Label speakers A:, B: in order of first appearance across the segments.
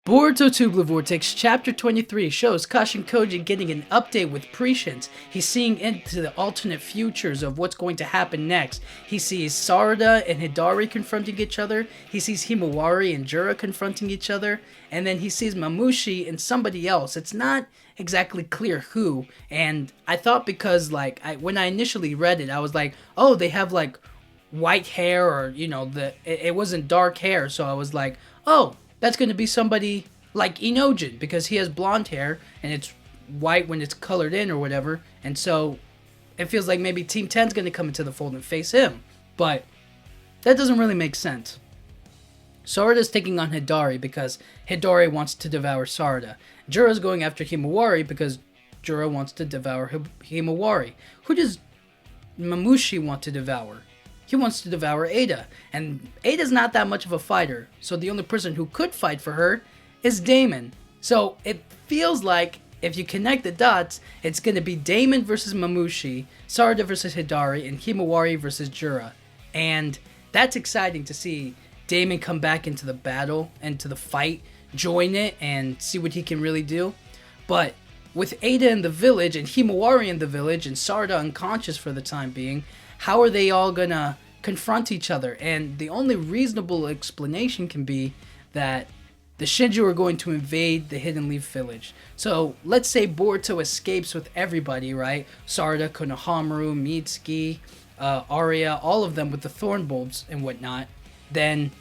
A: Boruto Two Blue Vortex Chapter 23 shows Kashin Koji getting an update with prescience. He's seeing into the alternate futures of what's going to happen next. He sees Sarada and Hidari confronting each other. He sees Himawari and Jura confronting each other. And then he sees Mamushi and somebody else. It's not exactly clear who. And I thought because when I initially read it, I was like, oh, they have like white hair, or it wasn't dark hair. So I was like, oh, that's going to be somebody like Inojin, because he has blonde hair and it's white when it's colored in or whatever. And so it feels like maybe Team 10's going to come into the fold and face him. But that doesn't really make sense. Sarada's taking on Hidari because Hidari wants to devour Sarada. Jura's going after Himawari because Jura wants to devour Himawari. Who does Mamushi want to devour? He wants to devour Ada, and Ada's not that much of a fighter, so the only person who could fight for her is Daemon. So it feels like, if you connect the dots, it's going to be Daemon versus Mamushi, Sarada versus Hidari, and Himawari versus Jura. And that's exciting to see Daemon come back into the battle, into the fight, join it, and see what he can really do. But with Ada in the village, and Himawari in the village, and Sarada unconscious for the time being, how are they all gonna confront each other? And the only reasonable explanation can be that the Shinju are going to invade the Hidden Leaf Village. So let's say Boruto escapes with everybody, right? Sarada, Konohamaru, Mitsuki, Arya, all of them with the thorn bulbs and whatnot. Then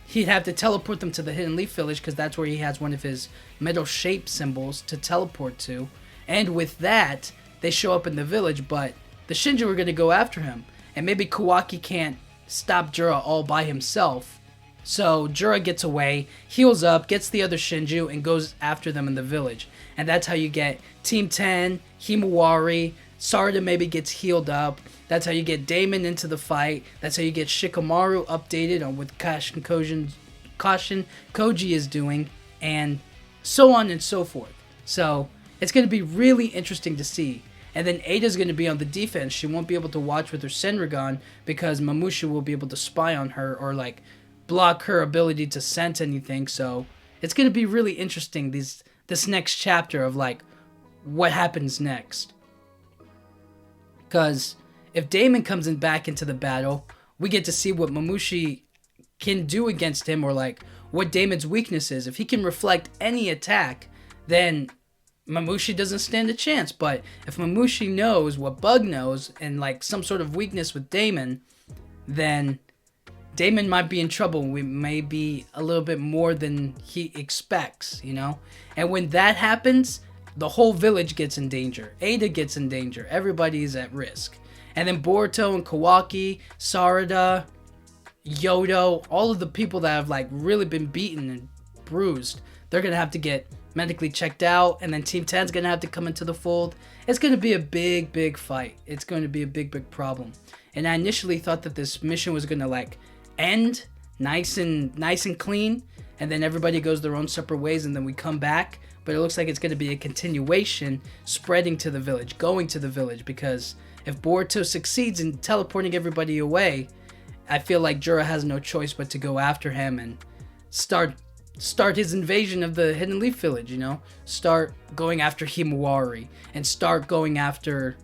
A: he'd have to teleport them to the Hidden Leaf Village, because that's where he has one of his metal shape symbols to teleport to. And with that, they show up in the village, but the Shinju are going to go after him. And maybe Kawaki can't stop Jura all by himself. So Jura gets away, heals up, gets the other Shinju, and goes after them in the village. And that's how you get Team 10, Himawari, Sarada maybe gets healed up. That's how you get Daemon into the fight. That's how you get Shikamaru updated on what Kashin Koji is doing. And so on and so forth. So it's going to be really interesting to see. And then Ada's going to be on the defense. She won't be able to watch with her Senrigan because Mamushi will be able to spy on her or block her ability to sense anything. So it's going to be really interesting, this next chapter of what happens next. Because if Daemon comes back into the battle, we get to see what Mamushi can do against him, or what Daemon's weakness is. If he can reflect any attack, then Mamushi doesn't stand a chance. But if Mamushi knows what Bug knows and some sort of weakness with Daemon, then Daemon might be in trouble. We may be a little bit more than he expects, And when that happens, the whole village gets in danger. Ada gets in danger. Everybody's at risk. And then Boruto and Kawaki, Sarada, Yodo, all of the people that have really been beaten and bruised, they're going to have to get medically checked out, and then Team 10's going to have to come into the fold. It's going to be a big fight. It's going to be a big problem. And I initially thought that this mission was going to end nice and clean, and then everybody goes their own separate ways, and then we come back. But it looks like it's going to be a continuation, spreading to the village, going to the village, because if Boruto succeeds in teleporting everybody away, I feel like Jura has no choice but to go after him and start his invasion of the Hidden Leaf Village, Start going after Himawari, and start going after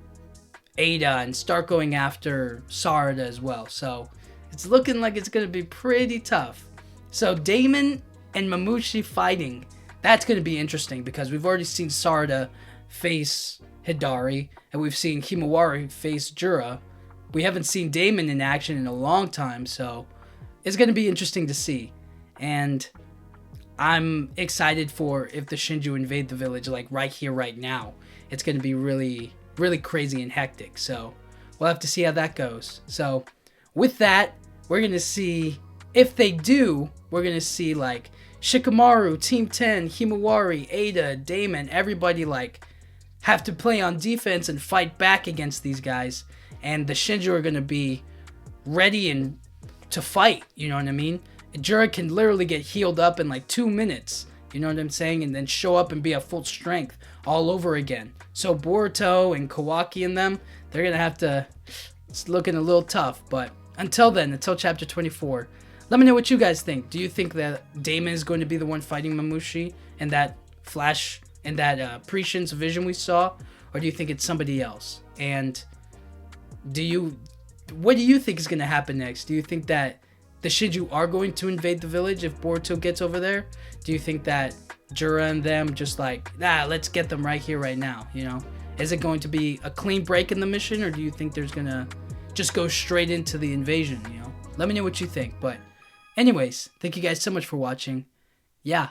A: Ada, and start going after Sarada as well. So it's looking like it's going to be pretty tough. So Daemon and Mamushi fighting, that's going to be interesting, because we've already seen Sarada face Hidari, and we've seen Himawari face Jura. We haven't seen Daemon in action in a long time, so it's going to be interesting to see. And I'm excited for if the Shinju invade the village right here, right now. It's going to be really crazy and hectic. So we'll have to see how that goes. So with that, we're going to see, if they do, we're going to see Shikamaru, Team 10, Himawari, Ada, Daemon, everybody have to play on defense and fight back against these guys. And the Shinju are going to be ready and to fight, you know what I mean? Jura can literally get healed up in 2 minutes, you know what I'm saying? And then show up and be at full strength all over again. So Boruto and Kawaki and them, they're going to have to, it's looking a little tough. But until then, until chapter 24, Let me know what you guys think. Do you think that Daemon is going to be the one fighting Mamushi in that flash, in that prescience vision we saw? Or do you think it's somebody else? And what do you think is going to happen next? Do you think that the Shinju are going to invade the village if Boruto gets over there? Do you think that Jura and them just like, let's get them right here, right now, you know? Is it going to be a clean break in the mission, or do you think there's gonna just go straight into the invasion, you know? Let me know what you think. But anyways, thank you guys so much for watching. Yeah,